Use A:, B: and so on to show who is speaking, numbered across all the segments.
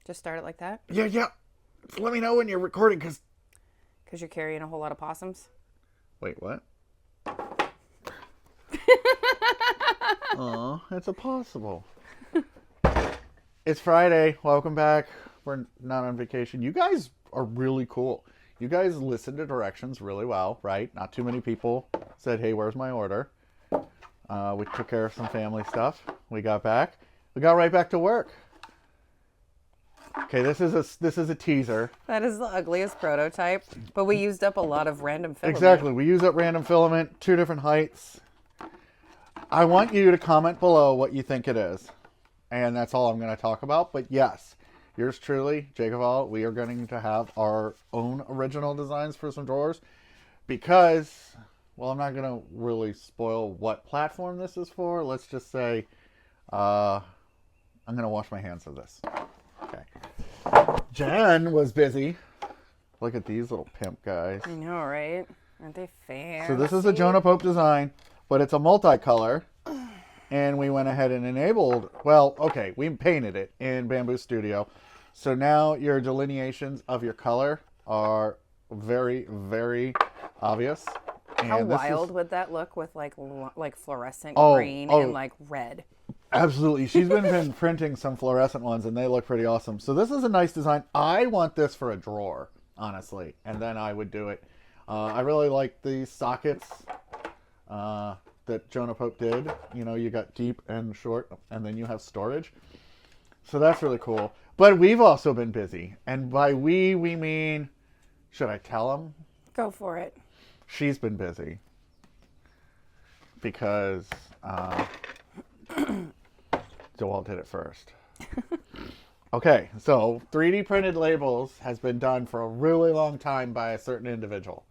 A: Just start it like that?
B: Yeah. Let me know when you're recording, because...
A: Because you're carrying a whole lot of possums?
B: Wait, what? Oh, it's impossible. It's Friday. Welcome back. We're not on vacation. You guys are really cool. You guys listened to directions really well, right? Not too many people said, hey, where's my order? We took care of some family stuff. We got back. We got right back to work. Okay, this is a teaser.
A: That is the ugliest prototype, but we used up a lot of random filament.
B: Exactly. We use up random filament, 2 different heights. I want you to comment below what you think it is. And that's all I'm going to talk about. But yes, yours truly, JakeOfALL, we are going to have our own original designs for some drawers. Because, well, I'm not going to really spoil what platform this is for. Let's just say I'm going to wash my hands of this. Okay. Jen was busy. Look at these little pimp guys.
A: I know, right? Aren't they fancy?
B: So this is a Jonah Pope design, but it's a multicolor. And we went ahead and enabled, well, okay, we painted it in Bamboo Studio. So now your delineations of your color are very, very obvious. And
A: how wild would that look with like fluorescent green and like red?
B: Absolutely. She's been printing some fluorescent ones and they look pretty awesome. So this is a nice design. I want this for a drawer, honestly. And then I would do it. I really like the sockets that Jonah Pope did. You know, you got deep and short and then you have storage. So that's really cool. But we've also been busy. And by we mean, should I tell them?
A: Go for it. She's
B: been busy. Because Joel did it first. Okay, so 3D printed labels has been done for a really long time by a certain individual.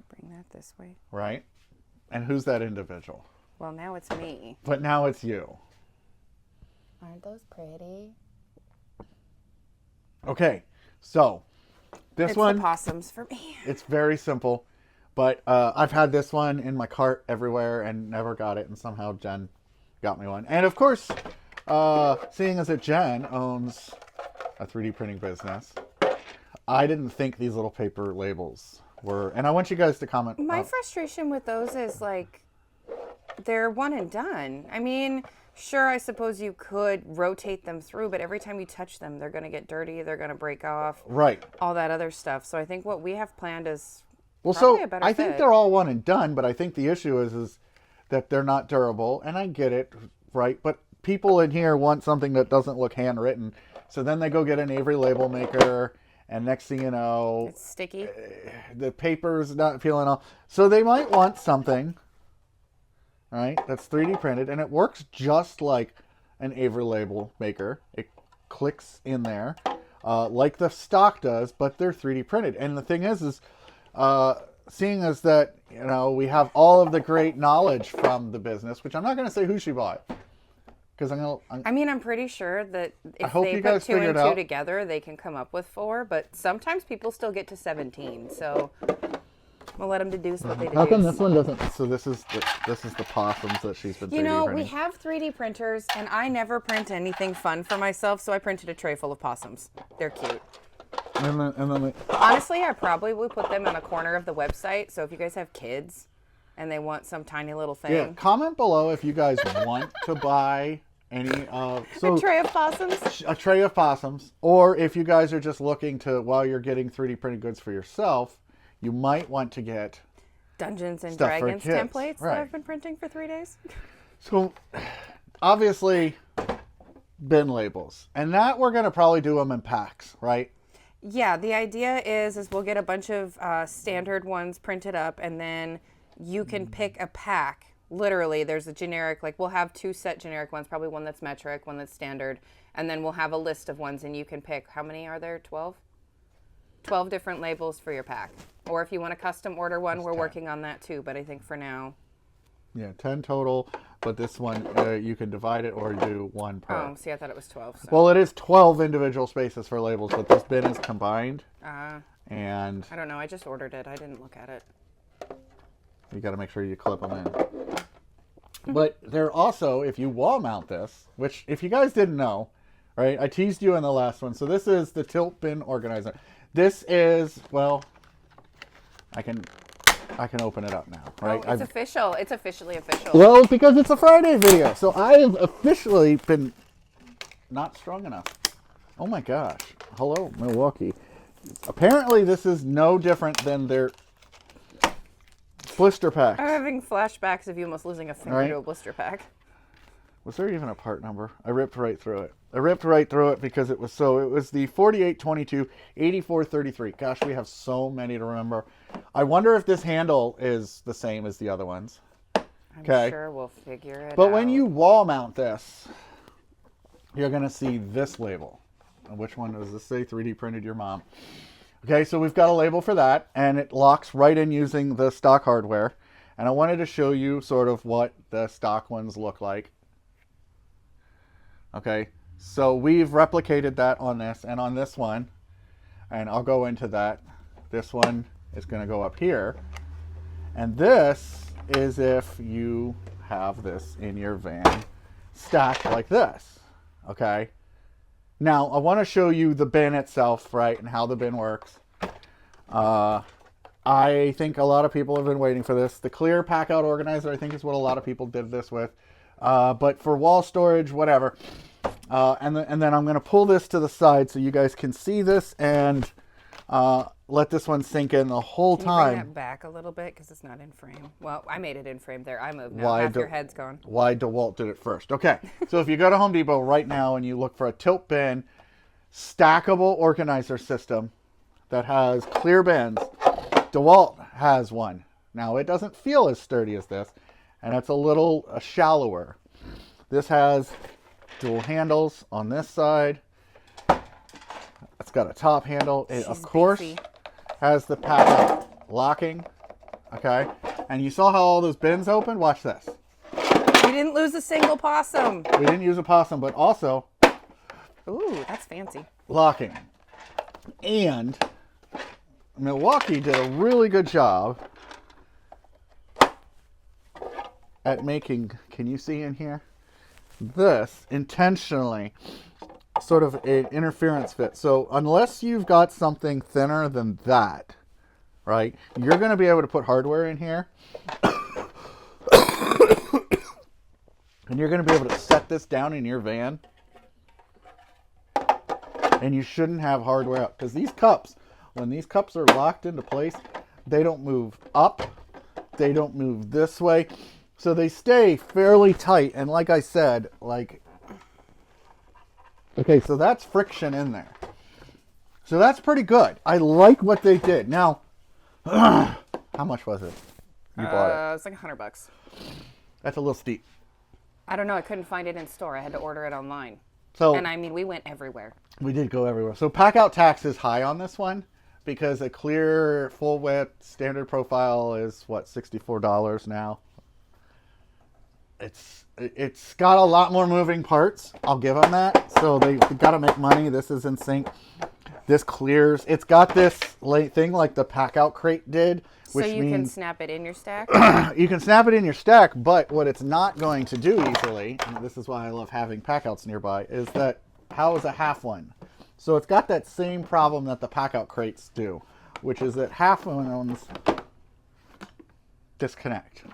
A: Bring that this way.
B: Right? And who's that individual?
A: Well, now it's me.
B: But now it's you.
A: Aren't those pretty?
B: Okay, so this one...
A: It's the possums for me.
B: It's very simple. But I've had this one in my cart everywhere and never got it. And somehow Jen got me one. And of course, seeing as that Jen owns a 3D printing business, I didn't think these little paper labels were... And I want you guys to comment.
A: My frustration with those is like, they're one and done. I mean, sure, I suppose you could rotate them through, but every time you touch them, they're going to get dirty. They're going to break off.
B: Right.
A: All that other stuff. So I think what we have planned is...
B: Well, so I think they're all one and done, but I think the issue is that they're not durable, and I get it, right? But people in here want something that doesn't look handwritten, so then they go get an Avery label maker, and next thing you know...
A: It's sticky.
B: The paper's not feeling all... So they might want something, right, that's 3D printed, and it works just like an Avery label maker. It clicks in there, like the stock does, but they're 3D printed. And the thing is seeing as that, you know, we have all of the great knowledge from the business, which I'm not going to say who she bought, because
A: I'm pretty sure that if they put 2 and 2 together, they can come up with 4. But sometimes people still get to 17, so we'll let them deduce what they deduce.
B: How come this one doesn't? So this is the possums that she's been. 3D printing.
A: We have 3D printers, and I never print anything fun for myself, so I printed a tray full of possums. They're cute.
B: And then
A: honestly, I probably would put them on a corner of the website. So if you guys have kids and they want some tiny little thing.
B: Yeah, comment below if you guys want to buy any a
A: tray of possums.
B: A tray of possums. Or if you guys are just looking to, while you're getting 3D printed goods for yourself, you might want to get
A: Dungeons and Dragons templates
B: right.
A: that I've been printing for 3 days.
B: So obviously bin labels. And that we're going to probably do them in packs, right?
A: Yeah, the idea is we'll get a bunch of standard ones printed up, and then you can pick a pack. Literally, there's a generic, like we'll have 2 set generic ones, probably one that's metric, one that's standard, and then we'll have a list of ones, and you can pick, how many are there, 12? 12 different labels for your pack. Or if you want to custom order one, we're working on that too, but I think for now...
B: Yeah, 10 total, but this one, you can divide it or do 1 per.
A: Oh, see, I thought it was 12. So.
B: Well, it is 12 individual spaces for labels, but this bin is combined.
A: And I don't know, I just ordered it. I didn't look at it.
B: You got to make sure you clip them in. But they're also, if you wall mount this, which if you guys didn't know, right? I teased you in the last one. So this is the tilt bin organizer. This is, well, I can open it up now, right?
A: Oh, it's official. It's officially official.
B: Well, because it's a Friday video. So I have officially been not strong enough. Oh my gosh. Hello, Milwaukee. Apparently this is no different than their blister packs.
A: I'm having flashbacks of you almost losing a finger to a blister pack.
B: Was there even a part number? I ripped right through it. I ripped right through it because it was the 4822 8433. Gosh, we have so many to remember. I wonder if this handle is the same as the other ones.
A: I'm sure we'll figure it out.
B: But when you wall mount this, you're going to see this label. Which one does this say? 3D printed your mom. Okay, so we've got a label for that, and it locks right in using the stock hardware. And I wanted to show you sort of what the stock ones look like. Okay, so we've replicated that on this and on this one, and I'll go into that. This one is going to go up here, and this is if you have this in your van stacked like this. Okay, now I want to show you the bin itself, right, and how the bin works. I think a lot of people have been waiting for this. The clear PACKOUT organizer, I think, is what a lot of people did this with. But for wall storage, whatever. And then I'm going to pull this to the side so you guys can see this and let this one sink in the whole time.
A: Can you bring that back a little bit because it's not in frame? Well, I made it in frame there. I moved now. Half your head's gone.
B: Why DeWalt did it first. Okay, so if you go to Home Depot right now and you look for a tilt bin stackable organizer system that has clear bins, DeWalt has one. Now, it doesn't feel as sturdy as this, and it's a little shallower. This has dual handles on this side. It's got a top handle. It, of course, has the PACKOUT locking. Okay, and you saw how all those bins open? Watch this.
A: We didn't lose a single possum.
B: We didn't use a possum, but also...
A: Ooh, that's fancy.
B: Locking. And Milwaukee did a really good job at making, can you see in here? This intentionally sort of an interference fit. So unless you've got something thinner than that, right, you're going to be able to put hardware in here. And you're going to be able to set this down in your van. And you shouldn't have hardware up. Because these cups, when these cups are locked into place, they don't move up. They don't move this way. So they stay fairly tight. And like I said, like... Okay, so that's friction in there. So that's pretty good. I like what they did. Now, how much was it? You bought it.
A: It's like $100.
B: That's a little steep.
A: I don't know. I couldn't find it in store. I had to order it online.
B: So,
A: and I mean, we went everywhere.
B: We did go everywhere. So PACKOUT tax is high on this one because a clear full width standard profile is what, $64 now. It's got a lot more moving parts. I'll give them that. So they've got to make money. This is in sync. This clears. It's got this thing like the PACKOUT crate did. Which
A: so you
B: means
A: can snap it in your stack?
B: You can snap it in your stack, but what it's not going to do easily, and this is why I love having PACKOUTs nearby, is that how is a half one? So it's got that same problem that the PACKOUT crates do, which is that half ones disconnect.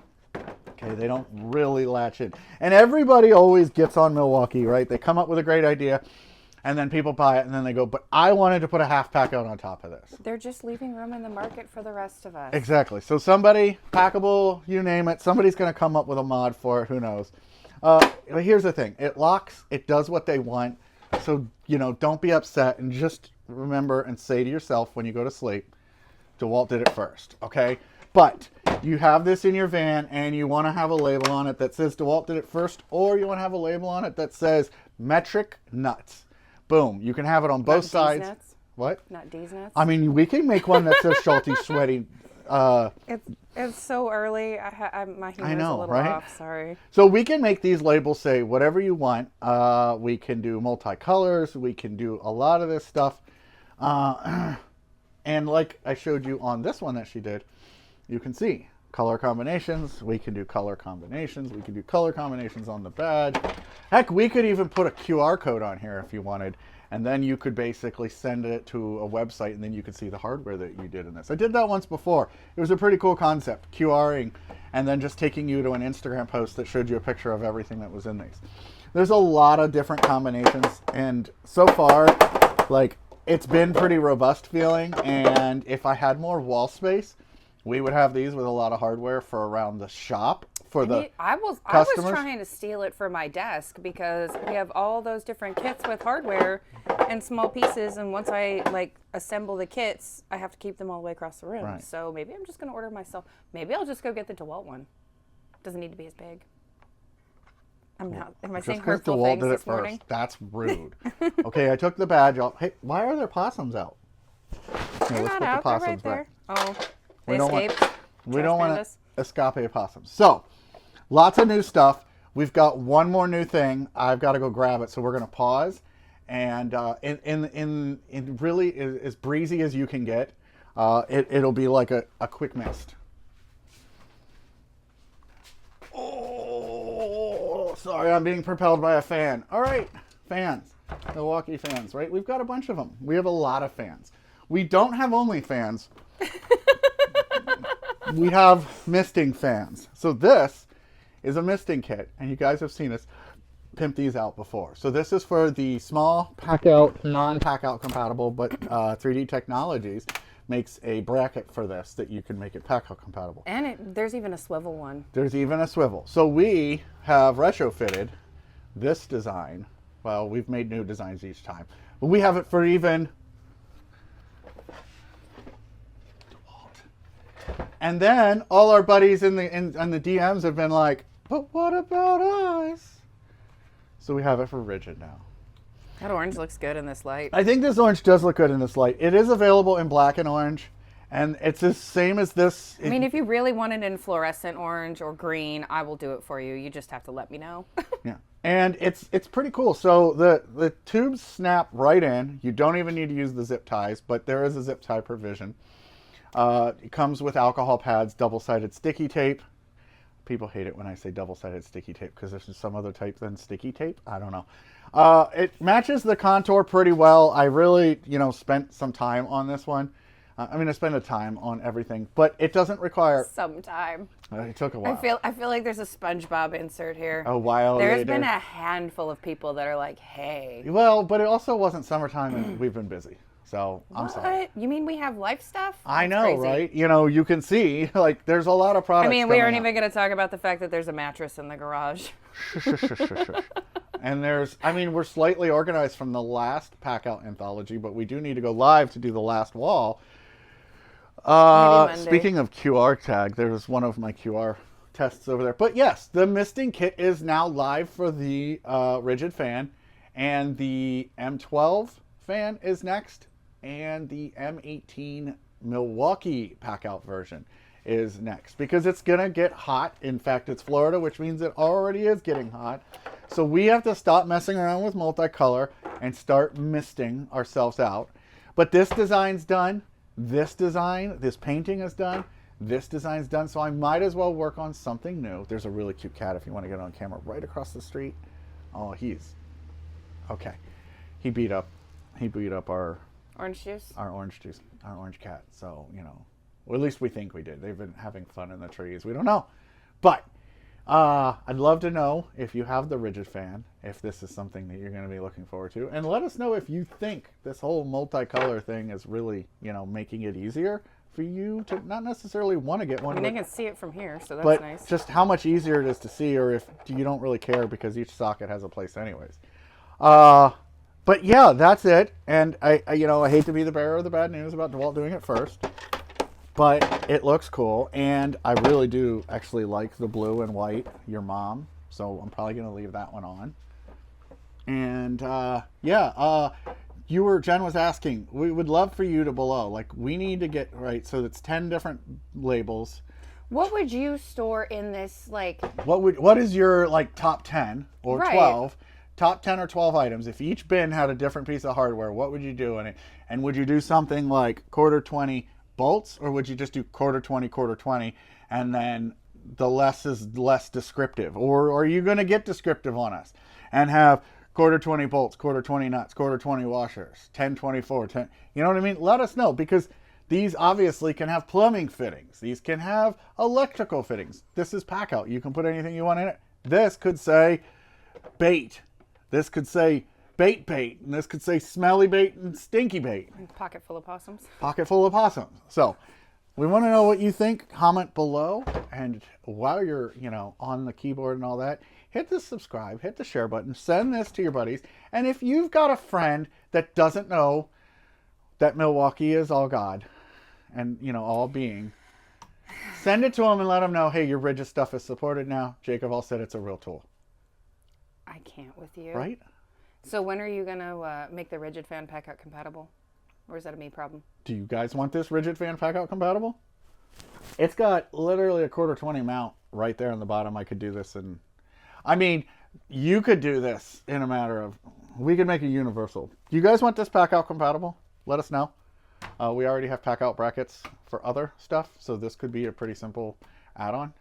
B: Okay, they don't really latch in. And everybody always gets on Milwaukee, right? They come up with a great idea, and then people buy it, and then they go, but I wanted to put a half PACKOUT on top of this.
A: They're just leaving room in the market for the rest of us.
B: Exactly. So somebody, Packible, you name it, somebody's going to come up with a mod for it. Who knows? But here's the thing. It locks. It does what they want. So, you know, don't be upset. And just remember and say to yourself when you go to sleep, DeWalt did it first. Okay? But you have this in your van and you want to have a label on it that says DeWalt did it first, or you want to have a label on it that says metric nuts. Boom. You can have it on both sides.
A: Nuts?
B: What?
A: Not D's nuts?
B: I mean, we can make one that says Schulte Sweaty.
A: It's so early. My humor is a little off. Sorry.
B: So we can make these labels say whatever you want. We can do multicolors. We can do a lot of this stuff. And like I showed you on this one that she did, you can see color combinations. We can do color combinations. We can do color combinations on the badge. Heck, we could even put a QR code on here if you wanted. And then you could basically send it to a website and then you could see the hardware that you did in this. I did that once before. It was a pretty cool concept, QRing, and then just taking you to an Instagram post that showed you a picture of everything that was in these. There's a lot of different combinations, and so far, like, it's been pretty robust feeling, and if I had more wall space, we would have these with a lot of hardware for around the shop for
A: I was trying to steal it for my desk because we have all those different kits with hardware and small pieces, and once I like assemble the kits, I have to keep them all the way across the room.
B: Right.
A: So maybe I'm just going to order myself. Maybe I'll just go get the DeWalt one. Doesn't need to be as big. I'm not. Am I saying hurtful things this morning?
B: First. That's rude. Okay, I took the badge off. Hey, why are there possums out?
A: They're not out. They're right there. Oh, they escaped.
B: We don't want to escape possums. So, lots of new stuff. We've got one more new thing. I've got to go grab it, so we're going to pause. And in really as breezy as you can get, it'll be like a quick mist. Oh, sorry, I'm being propelled by a fan. All right, fans, Milwaukee fans, right? We've got a bunch of them. We have a lot of fans. We don't have only fans. We have misting fans. So this is a misting kit, and you guys have seen us pimp these out before. So this is for the small PACKOUT, non-PACKOUT compatible, but 3D Technologies makes a bracket for this that you can make it PACKOUT compatible.
A: And there's even a swivel one.
B: There's even a swivel. So we have retrofitted this design. Well, we've made new designs each time, but we have it for even DeWalt. And then all our buddies in the DMs have been like, but what about us? So we have it for Ridgid now.
A: That orange looks good in this light.
B: I think this orange does look good in this light. It is available in black and orange, and it's the same as this.
A: I mean, if you really want it in fluorescent orange or green, I will do it for you. You just have to let me know.
B: Yeah, and it's pretty cool. So the tubes snap right in. You don't even need to use the zip ties, but there is a zip tie provision. It comes with alcohol pads, double-sided sticky tape. People hate it when I say double-sided sticky tape because there's some other type than sticky tape. I don't know. It matches the contour pretty well. I really, spent some time on this one. I spent a time on everything, but it doesn't require
A: some time.
B: It took a while.
A: I feel like there's a SpongeBob insert here.
B: A while later.
A: There's been a handful of people that are like, "Hey."
B: Well, but it also wasn't summertime, and we've been busy. So I'm
A: what?
B: sorry.
A: You mean we have life stuff?
B: I
A: That's
B: know,
A: crazy.
B: right? You can see, like, there's a lot of products.
A: I mean, we aren't even going to talk about the fact that there's a mattress in the garage.
B: And we're slightly organized from the last PACKOUT anthology, but we do need to go live to do the last wall. Speaking of QR tag, there's one of my QR tests over there. But yes, the misting kit is now live for the Ridgid fan, and the M12 fan is next. And the M18 Milwaukee PACKOUT version is next because it's going to get hot. In fact, it's Florida, which means it already is getting hot. So we have to stop messing around with multicolor and start misting ourselves out. But this design's done. This painting is done. This design's done. So I might as well work on something new. There's a really cute cat if you want to get on camera right across the street. Oh, okay. He beat up our
A: orange juice?
B: Our orange cat. So, well, at least we think we did. They've been having fun in the trees. We don't know. But I'd love to know if you have the Ridgid fan, if this is something that you're going to be looking forward to. And let us know if you think this whole multicolor thing is really, making it easier for you to not necessarily want to get one.
A: I mean, they can see it from here, so that's
B: but
A: nice.
B: Just how much easier it is to see, or if you don't really care because each socket has a place anyways. But yeah, that's it. And I hate to be the bearer of the bad news about DeWalt doing it first, but it looks cool, and I really do actually like the blue and white, your mom. So I'm probably gonna leave that one on. And Jen was asking, we would love for you to below, like, we need to get right. So it's 10 different labels.
A: What would you store in this, like?
B: What is your top 10 or
A: right.
B: 12? Top 10 or 12 items. If each bin had a different piece of hardware, what would you do in it? And would you do something like quarter 20, bolts, or would you just do quarter 20, quarter 20, and then the less is less descriptive? Or are you going to get descriptive on us and have quarter 20 bolts, quarter 20 nuts, quarter 20 washers, 1024, 10, you know what I mean? Let us know, because these obviously can have plumbing fittings. These can have electrical fittings. This is PACKOUT. You can put anything you want in it. This could say bait. This could say bait, and this could say smelly bait and stinky bait.
A: Pocket full of possums.
B: Pocket full of possums. So we want to know what you think. Comment below. And while you're, on the keyboard and all that, hit the subscribe, hit the share button, send this to your buddies. And if you've got a friend that doesn't know that Milwaukee is all God and, all being, send it to them and let them know, hey, your Ridgid stuff is supported now. JakeOfALL said it's a real tool.
A: I can't with you.
B: Right?
A: So when are you going to make the Ridgid fan PACKOUT compatible? Or is that a me problem?
B: Do you guys want this Ridgid fan PACKOUT compatible? It's got literally a quarter 20 mount right there on the bottom. I could do this in... I mean, you could do this in a matter of... We could make a universal. Do you guys want this PACKOUT compatible? Let us know. We already have PACKOUT brackets for other stuff, so this could be a pretty simple add-on.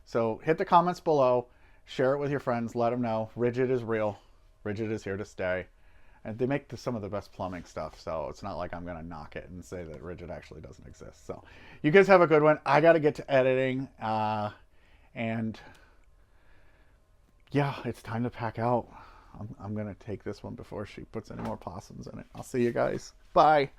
B: So hit the comments below. Share it with your friends. Let them know. Ridgid is real. Ridgid is here to stay. And they make some of the best plumbing stuff, so it's not like I'm going to knock it and say that Ridgid actually doesn't exist. So you guys have a good one. I got to get to editing. And yeah, it's time to pack out. I'm going to take this one before she puts any more possums in it. I'll see you guys. Bye.